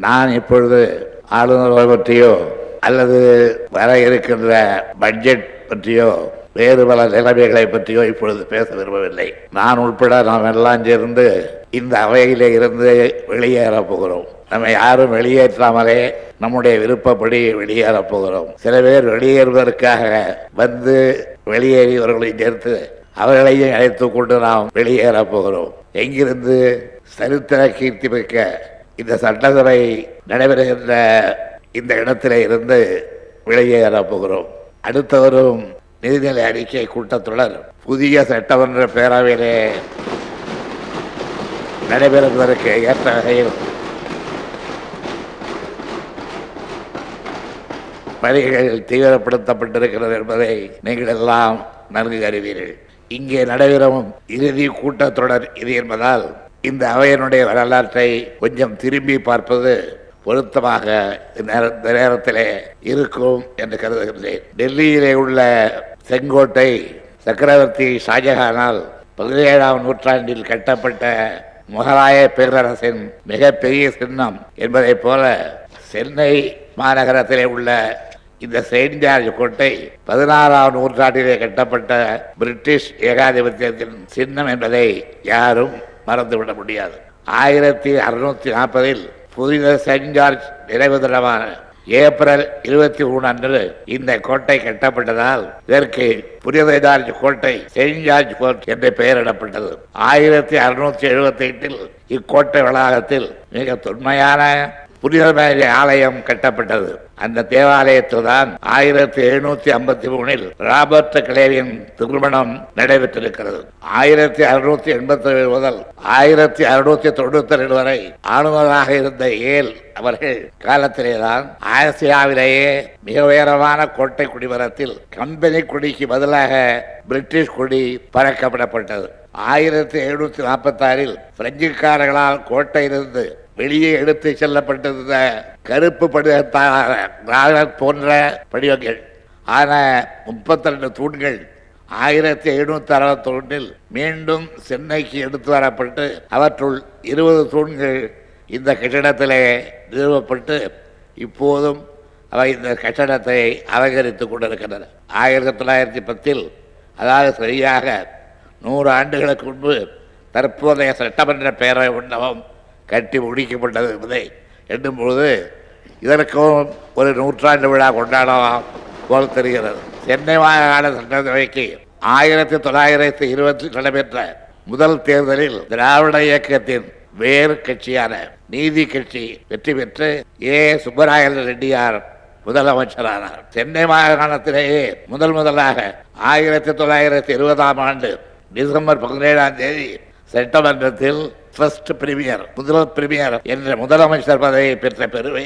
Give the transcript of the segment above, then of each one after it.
நான் இப்பொழுது ஆளுநர் பற்றியோ அல்லது வர இருக்கின்ற பட்ஜெட் பற்றியோ வேறு பல நிலைமைகளை பற்றியோ இப்பொழுது பேச விரும்பவில்லை. நான் உட்பட நாம் எல்லாம் சேர்ந்து இந்த அவையிலே இருந்து வெளியேறப் போகிறோம். நம்ம யாரும் வெளியேற்றாமலே நம்முடைய விருப்பப்படி வெளியேறப் போகிறோம். சில பேர் வெளியேறுவதற்காக வந்து வெளியேறியவர்களையும் சேர்த்து அவர்களையும் அழைத்துக் கொண்டு நாம் வெளியேறப் போகிறோம். எங்கிருந்து? சரித்திர கீர்த்தி மிக்க இந்த சட்டசபை நடைபெறுகின்ற இந்த இடத்திலே இருந்து வெளியேறப் போகிறோம். அடுத்த வரும் நிதிநிலை அறிக்கை கூட்டத்தொடர் புதிய சட்டமன்ற பேரவையிலே நடைபெறுவதற்கு ஏற்ற வகையில் பணிகள் தீவிரப்படுத்தப்பட்டிருக்கிறது என்பதை நீங்கள் எல்லாம் நன்கு அறிவீர்கள். இங்கே நடைபெறும் இறுதி கூட்டத்தொடர் இது என்பதால் இந்த அவையினுடைய வரலாற்றை கொஞ்சம் திரும்பி பார்ப்பது பொருத்தமாக இந்த நேரத்திலே இருக்கும் என்று கருதுகின்றேன். டெல்லியிலே உள்ள செங்கோட்டை சக்கரவர்த்தி ஷாஜஹானால் 17ஆம் நூற்றாண்டில் கட்டப்பட்ட முகலாய பேரரசின் மிகப்பெரிய சின்னம் என்பதைப் போல சென்னை மாநகரத்திலே உள்ள இந்த செயின்ட் ஜார்ஜ் கோட்டை 16ஆம் நூற்றாண்டிலே கட்டப்பட்ட பிரிட்டிஷ் ஏகாதிபத்தியத்தின் சின்னம் என்பதை யாரும் மறந்துவிட முடியாது. 1640 புனித செயின்ட் ஜார்ஜ் நினைவு தினமான ஏப்ரல் 23 அன்று இந்த கோட்டை கட்டப்பட்டதால் இதற்கு புனித ஜார்ஜ் கோட்டை செயின்ட் ஜார்ஜ் கோட் என்று பெயரிடப்பட்டது. 1678 இக்கோட்டை வளாகத்தில் மிக தொன்மையான புனிதமான ஆலயம் கட்டப்பட்டது. அந்த தேவாலயத்தில் தான் 1753 ராபர்ட் கிளேவின் திருமணம் நடைபெற்றிருக்கிறது. 1687 முதல் 1692 வரை ஆளுநராக இருந்த ஏல் அவர்கள் காலத்திலேதான் ஆசியாவிலேயே மிக உயரமான கோட்டை குடிமரத்தில் கம்பெனி கொடிக்கு பதிலாக பிரிட்டிஷ் கொடி பறக்கப்படப்பட்டது. 1746 பிரெஞ்சுக்காரர்களால் கோட்டையிலிருந்து வெளியே எடுத்து செல்லப்பட்டிருந்த கருப்பு படிவத்தான போன்ற படிவங்கள் ஆன 32 தூண்கள் 1761 மீண்டும் சென்னைக்கு எடுத்து வரப்பட்டு அவற்றுள் 20 தூண்கள் இந்த கட்டிடத்திலே நிறுவப்பட்டு இப்போதும் அவை இந்த கட்டடத்தை அலங்கரித்துக் கொண்டிருக்கின்றன. 1910 அதாவது சரியாக 100 ஆண்டுகளுக்கு முன்பு தற்போதைய சட்டமன்ற பேரவை மண்டபம் கட்டி முடிக்கப்பட்டது என்பதை எண்ணும்பொழுது இதற்கும் ஒரு 100ஆண்டு விழா கொண்டாடலாம் போல் தெரிகிறது. சென்னை மாகாண சட்டசபைக்கு 1920 நடைபெற்ற முதல் தேர்தலில் திராவிட இயக்கத்தின் வேறு கட்சியான நீதி கட்சி வெற்றி பெற்று சுப்பராயன் ரெட்டியார் முதலமைச்சரானார். சென்னை மாகாணத்திலேயே முதலாக 1920ஆம் ஆண்டு டிசம்பர் 17ஆம் தேதி சட்டமன்றத்தில் முதல் பிரீமியர் என்ற முதலமைச்சர் பதவியை பெற்ற பெருமை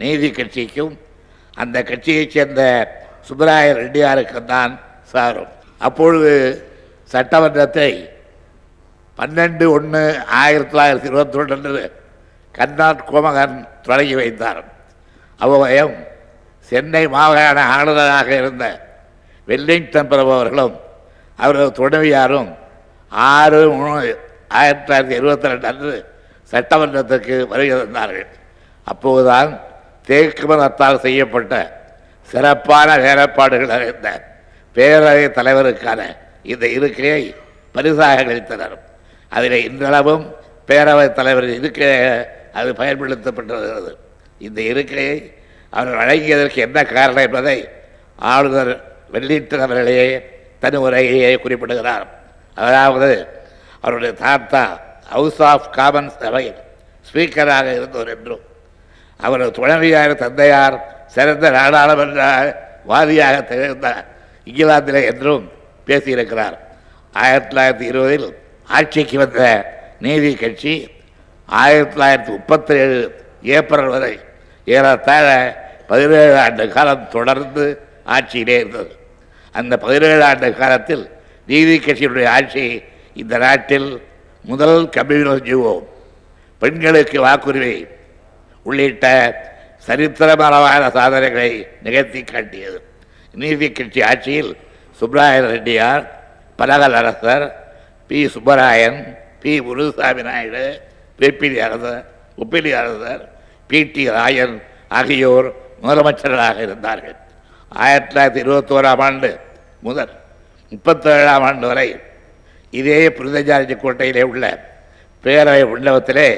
நீதி கட்சிக்கும் அந்த கட்சியைச் சேர்ந்த சுப்பராய ரெட்டியாருக்கும் தான் சாரும். அப்பொழுது சட்டமன்றத்தை 12/1/1922 கர்நாட் கோமகன் தொடங்கி வைத்தார். அவ்வயம் சென்னை மாகாண ஆளுநராக இருந்த வெல்லிங்டன் பிரபு அவர்களும் அவரது துணைவியாரும் 6/3/1922 அன்று சட்டமன்றத்திற்கு வருகை தந்தார்கள். அப்போதுதான் தேக்கு மரத்தால் செய்யப்பட்ட சிறப்பான வேலைப்பாடுகள் அறிந்த பேரவை தலைவருக்கான இந்த இருக்கையை பரிசாக அளித்தனர். அதில் இன்றளவும் பேரவைத் தலைவர் இருக்கை அது பயன்படுத்தப்பட்டு வருகிறது. இந்த இருக்கையை அவர் வழங்கியதற்கு என்ன காரணம் என்பதை ஆளுநர் வெல்லிங்டன் அவர்களே தனி உரையை குறிப்பிடுகிறார். அதாவது அவருடைய தாத்தா ஹவுஸ் ஆஃப் காமன்ஸ் சபையில் ஸ்பீக்கராக இருந்தவர் என்றும் அவரது துணைவியார் தந்தையார் சிறந்த நாடாளுமன்ற வாதியாக திகழ்ந்த இங்கிலாந்திலே என்றும் பேசியிருக்கிறார். 1920 ஆட்சிக்கு வந்த நீதி கட்சி 1937 ஏப்ரல் வரை ஏறத்தாழ 17 ஆண்டு காலம் தொடர்ந்து ஆட்சியிலே இருந்தது. அந்த 17 ஆண்டு காலத்தில் நீதி கட்சியினுடைய ஆட்சி இந்த நாட்டில் முதல் கம்யூனிஸ்ட் ஜீவோ, பெண்களுக்கு வாக்குரிமை உள்ளிட்ட சரித்திரமான சாதனைகளை நிகழ்த்தி காட்டியது. நீதி கட்சி ஆட்சியில் சுப்பராயன் ரெட்டியார், பனகல் அரசர், பி சுப்பராயன், பி முருகசாமி நாயுடு, உப்பிலி அரசர் P.T. ராயன் ஆகியோர் முதலமைச்சர்களாக இருந்தார்கள். 1921ஆம் ஆண்டு முதல் 37ஆம் ஆண்டு வரை இதே புனித ஜார்ஜ் கோட்டையிலே உள்ள பேரவை மண்டபத்திலே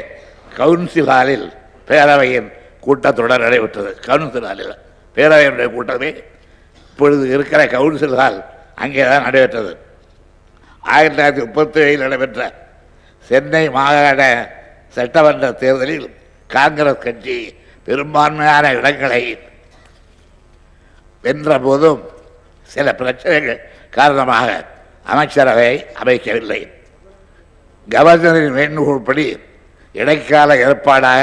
கவுன்சில் ஹாலில் பேரவையின் கூட்டத்தொடர் நடைபெற்றது. கவுன்சில் ஹாலில் பேரவையினுடைய கூட்டமே இப்பொழுது இருக்கிற கவுன்சில் ஹால் அங்கே தான் நடைபெற்றது. 1937 நடைபெற்ற சென்னை மாகாண சட்டமன்ற தேர்தலில் காங்கிரஸ் கட்சி பெரும்பான்மையான இடங்களை வென்ற போதும் சில பிரச்சனைகள் காரணமாக அமைச்சரவை அமைக்கவில்லை. கவர்னரின் வேண்டுகோள்படி இடைக்கால ஏற்பாடாக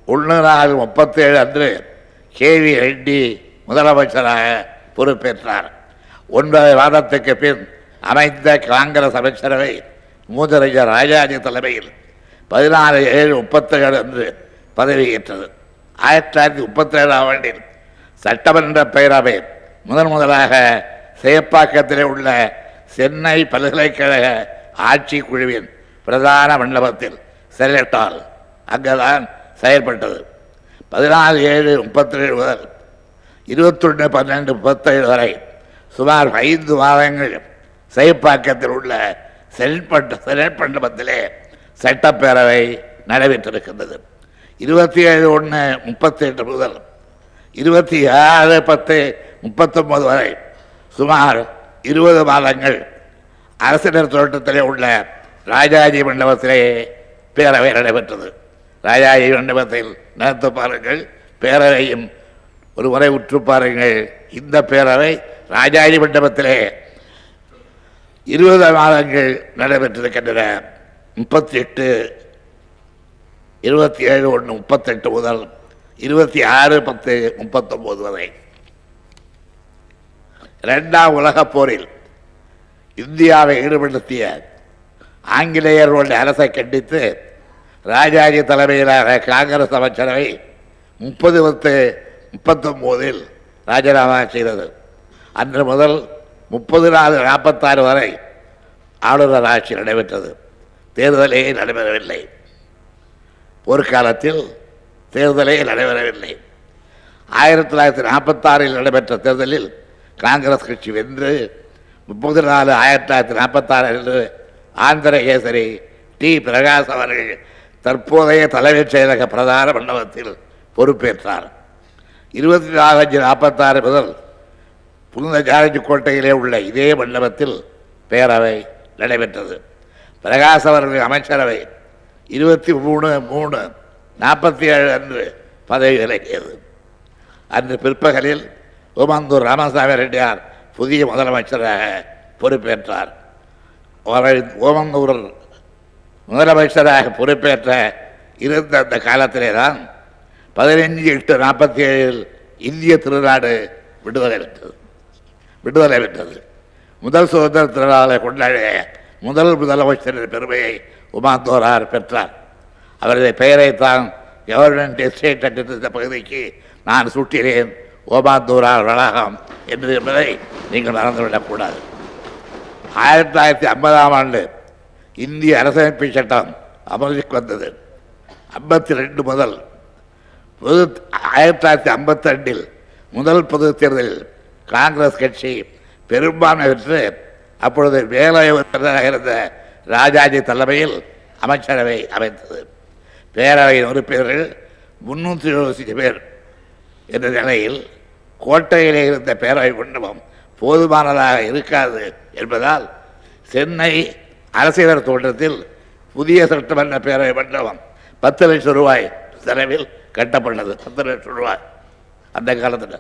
1/4/37 அன்று K.V. ரெட்டி முதலமைச்சராக பொறுப்பேற்றார். 9 மாதத்துக்கு பின் அமைந்த காங்கிரஸ் அமைச்சரவை மூதறிஞர் ராஜாஜி தலைமையில் 14/7/37 அன்று பதவியேற்றது. 1937ஆம் ஆண்டில் சட்டமன்ற பேரவை முதலாக சேப்பாக்கத்திலே உள்ள சென்னை பல்கலைக்கழக ஆட்சி குழுவின் பிரதான மண்டபத்தில் செனட்டால் அங்குதான் செயல்பட்டது. 14/7/37 முதல் 21/12/37 வரை சுமார் 5 மாதங்கள் சேப்பாக்கத்தில் உள்ள செனட் மண்டபத்திலே சட்டப்பேரவை நடைபெற்றிருக்கின்றது. 27/1/38 முதல் 26/10/39 வரை சுமார் 20 மாதங்கள் அரசினர் தோட்டத்திலே உள்ள ராஜாஜி மண்டபத்திலே பேரவை நடைபெற்றது. ராஜாஜி மண்டபத்தில் நினைத்து பாருங்கள், பேரவையும் ஒரு முறை உற்று பாருங்கள். இந்த பேரவை ராஜாஜி மண்டபத்திலே 20 மாதங்கள் நடைபெற்றிருக்கின்றன. 27/1/38 முதல் 26/10/39 வரை. 2ஆம் உலகப் போரில் இந்தியாவை ஈடுபடுத்திய ஆங்கிலேயர்களுடைய அரசை கண்டித்து ராஜாஜி தலைமையிலான காங்கிரஸ் அமைச்சரவை 30/10/39 ராஜினாமா செய்தது. அன்று முதல் 30/4/46 வரை ஆளுநர் ஆட்சி நடைபெற்றது. தேர்தலே நடைபெறவில்லை. போர்க்காலத்தில் தேர்தலே நடைபெறவில்லை. 1946 நடைபெற்ற தேர்தலில் காங்கிரஸ் கட்சி வென்று 30/4/1946 அன்று ஆந்திர கேசரி டி. பிரகாஷ் அவர்கள் தற்போதைய தலைமைச் செயலக பிரதான மண்டபத்தில் பொறுப்பேற்றார். 24/5/46 முதல் புனித ஜார்ஜ் கோட்டையிலே உள்ள இதே மண்டபத்தில் பேரவை நடைபெற்றது. பிரகாஷ் அவர்கள் அமைச்சரவை 23/3/47 அன்று பதவி விலகியது. அன்று பிற்பகலில் ஓமந்தூர் ராமசாமி ரெட்டியார் புதிய முதலமைச்சராக பொறுப்பேற்றார். ஓமந்தூர் முதலமைச்சராக பொறுப்பேற்ற இருந்த அந்த காலத்திலே தான் 15/8/47 இந்திய திருநாடு விடுதலை பெற்றது. முதல் சுதந்திர திருநாளை கொண்டாடிய முதல் முதலமைச்சரின் பெருமையை உமாந்தோரார் பெற்றார். அவரது பெயரைத்தான் கவர்மெண்ட் எஸ்டேட் கட்டித்த பகுதிக்கு நான் சூட்டினேன், ஓமாந்தூரார் வளாகம் என்று என்பதை நீங்கள் மறந்துவிடக்கூடாது. 1950ஆம் ஆண்டு இந்திய அரசமைப்பு சட்டம் அமலுக்கு வந்தது. 52 முதல் 1952 முதல் பொது தேர்தலில் காங்கிரஸ் கட்சி பெரும்பான்மை பெற்று அப்பொழுது வேலையாக இருந்த ராஜாஜி தலைமையில் அமைச்சரவை அமைத்தது. பேரவையின் உறுப்பினர்கள் 370 பேர் என்ற நிலையில் கோட்டையிலே இருந்த பேரவை மண்டபம் போதுமானதாக இருக்காது என்பதால் சென்னை அரசியலர் தோட்டத்தில் புதிய சட்டமன்ற பேரவை மண்டபம் 10 லட்சம் ரூபாய் செலவில் கட்டப்பட்டது. 10 லட்சம் ரூபாய் அந்த காலத்தில்.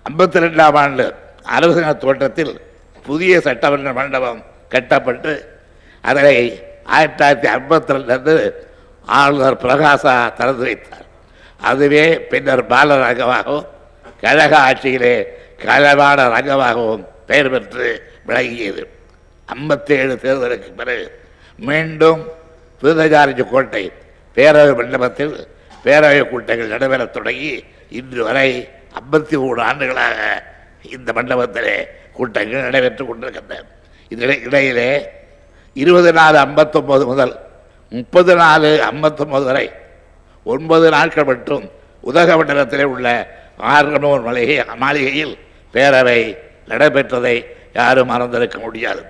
52ஆம் ஆண்டு அரசினர் தோட்டத்தில் புதிய சட்டமன்ற மண்டபம் கட்டப்பட்டு அதனை 1952 ஆளுநர் பிரகாசா திறந்து வைத்தார். அதுவே பின்னர் பாலரங்கமாகவும் கழக ஆட்சியிலே கழவான ரங்கமாகவும் பெயர் பெற்று விளங்கியது. 57 தேர்தலுக்கு பிறகு மீண்டும் புனித ஜார்ஜ் கோட்டை பேரவை மண்டபத்தில் பேரவை கூட்டங்கள் நடைபெறத் தொடங்கி இன்று வரை 53 ஆண்டுகளாக இந்த மண்டபத்திலே கூட்டங்கள் நடைபெற்றுக் கொண்டிருக்கின்றன. இடையிலே 24/59 முதல் 30/4/59 வரை 9 நாட்கள் மட்டும் உதகமண்டலத்திலே உள்ள ஆரனூர் மாளிகையில் பேரவை நடைபெற்றதை யாரும் மறந்திருக்க முடியாது.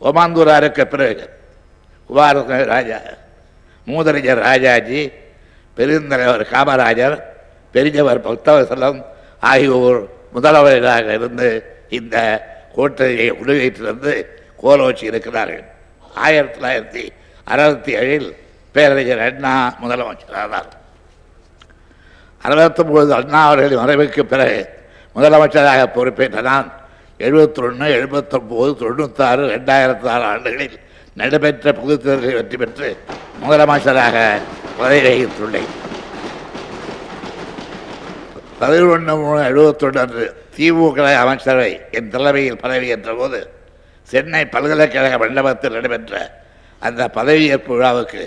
ஓமாந்தூராருக்கு பிறகு குமார ராஜா, மூதறிஞர் ராஜாஜி, பெருந்தலைவர் காமராஜர், பெரியவர் பக்தவசலம் ஆகியோர் முதல்வராக இருந்து இந்த கோட்டையை உருவேற்றிலிருந்து கோலோச்சி இருக்கிறார்கள். 1967 பேரறிஞர் அண்ணா முதலமைச்சரானார். 69 அண்ணா அவர்களின் மறைவுக்கு பிறகு முதலமைச்சராக பொறுப்பேற்ற நான் 71, 79, 96, 2006 ஆண்டுகளில் நடைபெற்ற பொதுத் தேர்தலில் வெற்றி பெற்று முதலமைச்சராக பதவி வகித்துள்ளேன். 11/3/71 அன்று திமுக அமைச்சரவை என் தலைமையில் பதவியேற்ற போது சென்னை பல்கலைக்கழக மண்டபத்தில் நடைபெற்ற அந்த பதவியேற்பு விழாவுக்கு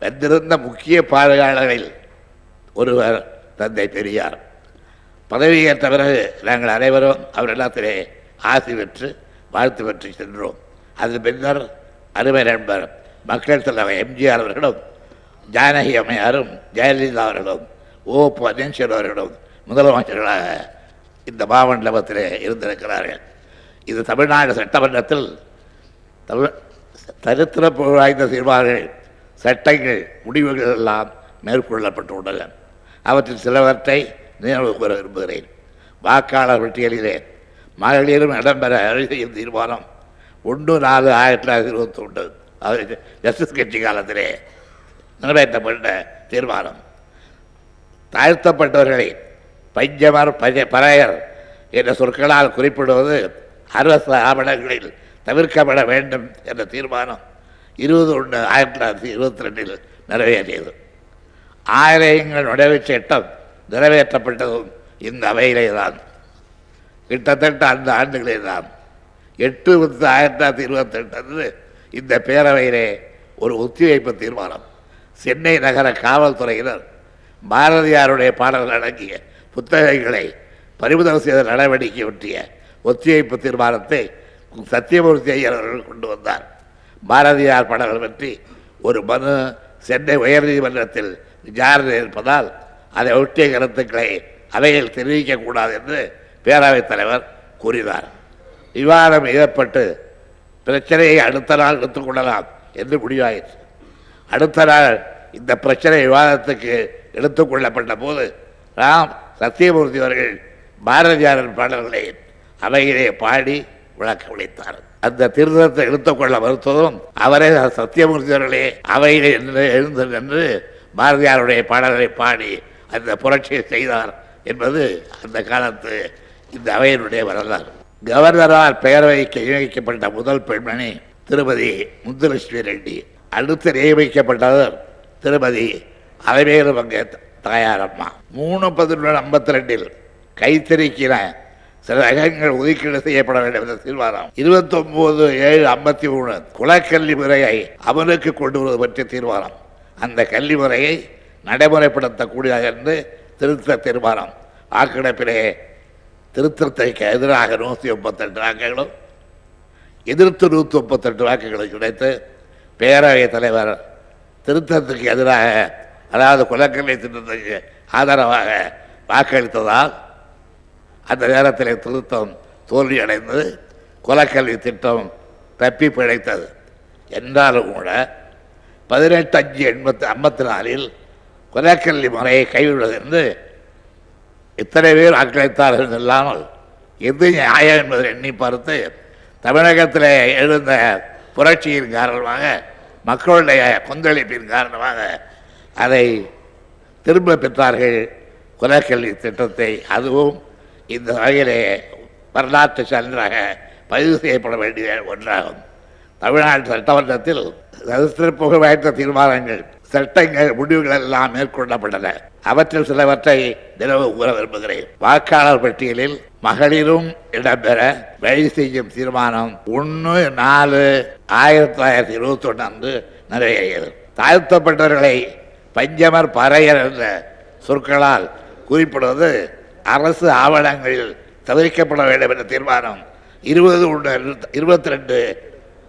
வந்திருந்த முக்கிய பார்வையாளர்களில் ஒருவர் தந்தை பெரியார். பதவியேற்ற பிறகு நாங்கள் அனைவரும் அவரிடத்திலே ஆசி பெற்று வாழ்த்து பெற்று சென்றோம். அது பின்னர் அருமை நண்பர் மக்கள் தலைவர் எம்ஜிஆர் அவர்களும், ஜானகி அம்மையாரும், ஜெயலலிதா அவர்களும், ஓ பன்னீர்செல்வம் அவர்களும் முதலமைச்சர்களாக இந்த மாமண்டபத்திலே இருந்திருக்கிறார்கள். இது தமிழ்நாடு சட்டமன்றத்தில் சரித்திர வாய்ந்த தீர்மானங்கள், சட்டங்கள், முடிவுகள் எல்லாம் மேற்கொள்ளப்பட்டுள்ளன. அவற்றில் சிலவற்றை நினைவு கூற விரும்புகிறேன். வாக்காளர் பட்டியலிலே மகளிரும் இடம்பெற செய்யும் தீர்மானம் 1/4/1921 அது ஜஸ்டிஸ் கட்சி காலத்திலே நிறைவேற்றப்பட்ட தீர்மானம். தாழ்த்தப்பட்டவர்களை பஞ்சமர் பறையர் என்ற சொற்களால் குறிப்பிடுவது அரசு ஆவணங்களில் தவிர்க்கப்பட வேண்டும் என்ற தீர்மானம் 20/1/1922 நிறைவேறியது. ஆலயங்கள் நுழைவுச் சட்டம் நிறைவேற்றப்பட்டதும் இந்த அவையிலே தான். கிட்டத்தட்ட அந்த ஆண்டுகளே தான் 8/10/1928 அன்று இந்த பேரவையிலே ஒரு ஒத்திவைப்பு தீர்மானம் சென்னை நகர காவல்துறையினர் பாரதியாருடைய பாடல்கள் அடங்கிய புத்தகங்களை பறிமுதல் செய்த நடவடிக்கை ஒட்டிய ஒத்திவைப்பு தீர்மானத்தை சத்தியமூர்த்தி ஐயர் அவர்கள் கொண்டு வந்தார். பாரதியார் பாடல்கள் பற்றி ஒரு மனு சென்னை உயர்நீதிமன்றத்தில் விசாரணை இருப்பதால் அதை ஒட்டிய கருத்துக்களை அவையில் தெரிவிக்கக்கூடாது என்று பேரவைத் தலைவர் கூறினார். விவாதம் ஏற்பட்டு பிரச்சனையை அடுத்த நாள் எடுத்துக்கொள்ளலாம் என்று முடிவாயிற்று. அடுத்த நாள் இந்த பிரச்சனை விவாதத்துக்கு எடுத்துக்கொள்ளப்பட்ட போது ராம் சத்தியமூர்த்தி அவர்கள் பாரதியாரின் பாடல்களை அவையிலே பாடி விளக்க உழைத்தார். அந்த திருத்தத்தை எடுத்துக்கொள்ள மறுத்ததும் அவரே சத்தியமூர்த்தி அவர்களே அவையிலே எழுந்து நின்று பாரதியாருடைய பாடல்களை பாடி அந்த புரட்சியை செய்தார் என்பது அந்த காலத்து இந்த அவையினுடைய வரலாறு. கவர்னரால் பேரவைக்கு நியமிக்கப்பட்ட முதல் பெண்மணி திருமதி முத்துலட்சுமி ரெட்டி. அடுத்து நியமிக்கப்பட்டவர் திருமதி அலைவேறு பங்க தாயாரம்மா. 3/11/52 கைத்தறிக்கிற சில ரகங்கள் ஒதுக்கீடு செய்யப்பட வேண்டும் என்ற தீர்மானம். 29/7/53 குலக்கல்வி முறையை அமலுக்கு கொண்டு வருவது பற்றிய தீர்மானம். அந்த கல்வி முறையை நடைமுறைப்படுத்தக்கூடியதாக என்று திருத்த தீர்மானம். வாக்கெடுப்பிலே திருத்தத்திற்கு எதிராக 138 வாக்குகளும் எதிர்த்து 138 வாக்குகளும் கிடைத்து பேரவைத் தலைவர் திருத்தத்துக்கு எதிராக, அதாவது குலக்கல்வி திட்டத்துக்கு ஆதரவாக வாக்களித்ததால் அந்த நேரத்தில் திருத்தம் தோல்வியடைந்து குலக்கல்வி திட்டம் தப்பி பிழைத்தது. என்றாலும் கூட 18/5/54 குலக்கல்வி முறையை கைவிடுவது என்று இத்தனை பேர் வாக்களித்தார்கள் இல்லாமல் எது நியாயம் என்பதை எண்ணி பார்த்து தமிழகத்தில் எழுந்த புரட்சியின் காரணமாக, மக்களுடைய கொந்தளிப்பின் காரணமாக அதை திரும்ப பெற்றார்கள் குலக்கல்வி திட்டத்தை. அதுவும் இந்த வகையிலே வரலாற்று சான்றாக பதிவு செய்யப்பட வேண்டிய ஒன்றாகும். தமிழ்நாட்டு சட்டமன்றத்தில் புக வாய்ந்த தீர்மானங்கள், சட்டங்கள், முடிவுகள் எல்லாம் மேற்கொள்ளப்பட்டன. அவற்றில் சிலவற்றை நினைவு கூற விரும்புகிறேன். வாக்காளர் பட்டியலில் மகளிரும் இடம்பெற வழி செய்யும் தீர்மானம் 1/4/1921 அன்று நிறைவேறியது. தாழ்த்தப்பட்டவர்களை பஞ்சமர் பறையர் என்ற சொற்களால் குறிப்பிடுவது அரசு ஆவணங்களில் தவிர்க்கப்பட வேண்டும் என்ற தீர்மானம் 20/22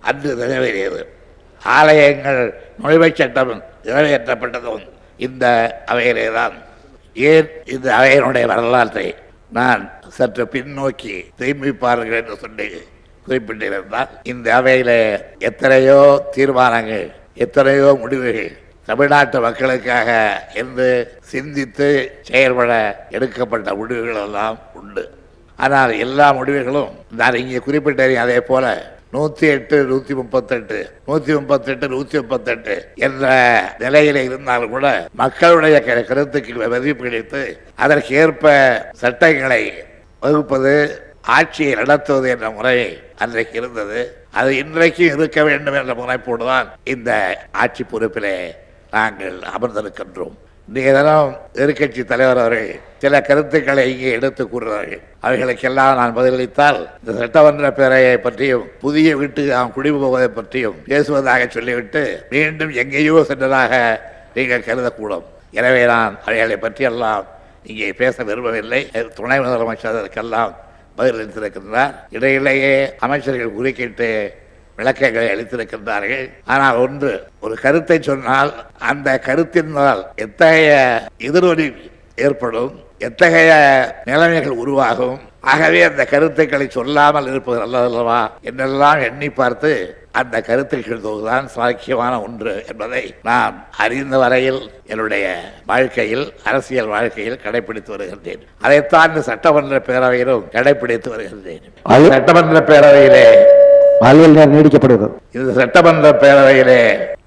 அன்று நிறைவேறியது. ஆலயங்கள் நுழைவுச் சட்டம் நிறைவேற்றப்பட்டதும் இந்த அவையிலே தான். ஏன் இந்த அவையினுடைய வரலாற்றை நான் சற்று பின்னோக்கி திரும்பி பாருங்கள் என்று சொல்லி குறிப்பிட்டிருந்தால், இந்த அவையில எத்தனையோ தீர்மானங்கள், எத்தனையோ முடிவுகள் தமிழ்நாட்டு மக்களுக்காக என்று சிந்தித்து செயல்பட எடுக்கப்பட்ட முடிவுகள் எல்லாம் உண்டு. ஆனால் எல்லா முடிவுகளும் நான் இங்கே குறிப்பிட்டேன் அதே போல 108, 138, 138, 138 என்ற நிலையில இருந்தாலும் கூட மக்களுடைய கருத்துக்கு மதிப்பளித்து அதற்கு ஏற்ப சட்டங்களை வகுப்பது, ஆட்சியை நடத்துவது என்ற முறை அன்றைக்கு இருந்தது. அது இன்றைக்கும் இருக்க வேண்டும் என்ற முனைப்போடுதான் இந்த ஆட்சி பொறுப்பிலே நாங்கள் அமர்ந்திருக்கின்றோம். இன்றைய தினம் எதிர்கட்சி தலைவர் அவர்கள் சில கருத்துக்களை இங்கே எடுத்து கூறுகிறார்கள். அவைகளுக்கெல்லாம் நான் பதிலளித்தால் இந்த சட்டமன்ற பேரவையை பற்றியும் புதிய வீட்டுக்கு நாம் குடிபோவதை பற்றியும் பேசுவதாக சொல்லிவிட்டு மீண்டும் எங்கேயோ சென்றதாக நீங்கள் கருதக்கூடும். எனவே நான் அவைகளை பற்றியெல்லாம் இங்கே பேச விரும்பவில்லை. துணை முதலமைச்சர் அதற்கெல்லாம் பதிலளித்திருக்கின்றார். இடையிலேயே அமைச்சர்கள் குறுக்கிட்டு விளக்கங்களை அளித்திருக்கின்றார்கள். ஆனால் ஒன்று, ஒரு கருத்தை சொன்னால் அந்த கருத்தினால் எத்தகைய எதிரொலி ஏற்படும், எத்தகைய நிலைமைகள் உருவாகும், ஆகவே அந்த கருத்துக்களை சொல்லாமல் இருப்பது நல்லதல்லவா என்றெல்லாம் எண்ணி பார்த்து அந்த கருத்துக்கள் தான் சாக்கியமான ஒன்று என்பதை நான் அறிந்த வரையில் என்னுடைய வாழ்க்கையில், அரசியல் வாழ்க்கையில் கடைபிடித்து வருகின்றேன். அதைத்தான் இந்த சட்டமன்ற பேரவையிலும் கடைபிடித்து வருகின்றேன். சட்டமன்ற பேரவையிலே நீடிக்கப்படுகிறது. இந்த சட்டமன்ற பேரவையிலே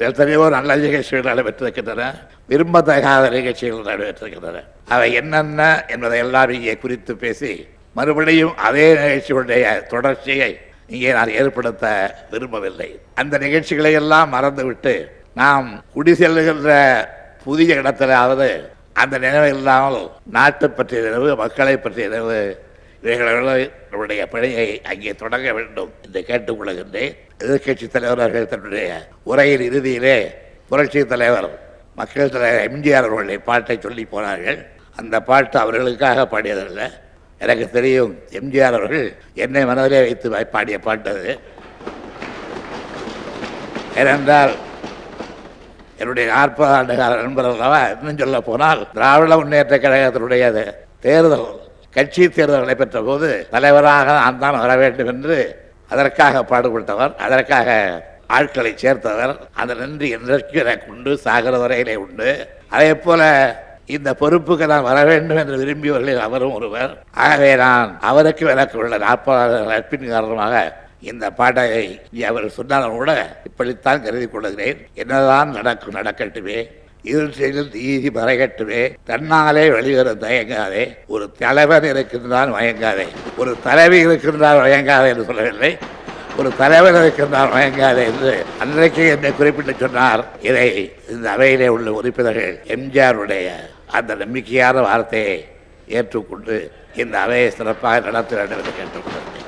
எத்தனையோ நல்ல நிகழ்ச்சிகள் நடைபெற்றிருக்கின்றன, விரும்பத்தகாத நிகழ்ச்சிகள் நடைபெற்றிருக்கின்றன. அவை என்னென்ன என்பதை எல்லாம் இங்கே குறித்து பேசி மறுபடியும் அதே நிகழ்ச்சிகளுடைய தொடர்ச்சியை இங்கே நான் ஏற்படுத்த விரும்பவில்லை. அந்த நிகழ்ச்சிகளை எல்லாம் மறந்துவிட்டு நாம் குடி செல்லுகின்ற புதிய இடத்திலாவது அந்த நினைவு இல்லாமல் நாட்டை பற்றிய நினைவு, மக்களை பற்றிய நினைவு, இவைகளுடைய பணியை அங்கே தொடங்க வேண்டும் என்று கேட்டுக்கொள்கின்றேன். எதிர்கட்சி தலைவர்கள் தன்னுடைய உரையின் இறுதியிலே புரட்சி தலைவர், மக்கள் தலைவர் எம்ஜிஆர் அவர்களுடைய பாட்டை சொல்லி போனார்கள். அந்த பாட்டு அவர்களுக்காக பாடியதல்ல. எனக்கு தெரியும், எம்ஜிஆர் அவர்கள் என்னை மனதிலே வைத்து பாடிய பாட்டு அது. ஏனென்றால் என்னுடைய 40 ஆண்டு கால நண்பர்களாக இன்னும் சொல்ல போனால் திராவிட முன்னேற்ற கழகத்தினுடைய தேர்தல், கட்சி தேர்தல் நடைபெற்ற போது தலைவராக நான் தான் வர வேண்டும் என்று அதற்காக பாடுபட்டவர், அதற்காக ஆட்களை சேர்த்தவர். அந்த நன்றி இன்றைக்கு எனக்கு உண்டு, சாகர வரையிலே உண்டு. அதே போல இந்த பொறுப்புக்கு நான் வர வேண்டும் என்று விரும்பியவர்களில் அவரும் ஒருவர். ஆகவே நான் அவருக்கு எனக்கு உள்ள 40 நட்பின் காரணமாக இந்த பாடகை அவர் சொன்னாலும் கூட இப்படித்தான் கருதி கொள்கிறேன். என்னதான் நடக்கும் நடக்கட்டுமே, இருட்டில் நீதி மறைகட்டுமே, தன்னாலே வெளிவர தயங்காதே, ஒரு தலைவர் இருக்கின்றான் மயங்காதே, ஒரு தலைவி இருக்கின்றான் மயங்காதே என்று சொல்லவில்லை, ஒரு தலைவர் இருக்கின்றான் மயங்காதே என்று அன்றைக்கு என்னை குறிப்பிட்டு சொன்னார். இதை இந்த அவையிலே உள்ள உறுப்பினர்கள் எம்ஜிஆருடைய அந்த நம்பிக்கையான வார்த்தையை ஏற்றுக்கொண்டு இந்த அவையை சிறப்பாக நடத்த வேண்டும் என்று கேட்டுக்கொள்கிறேன்.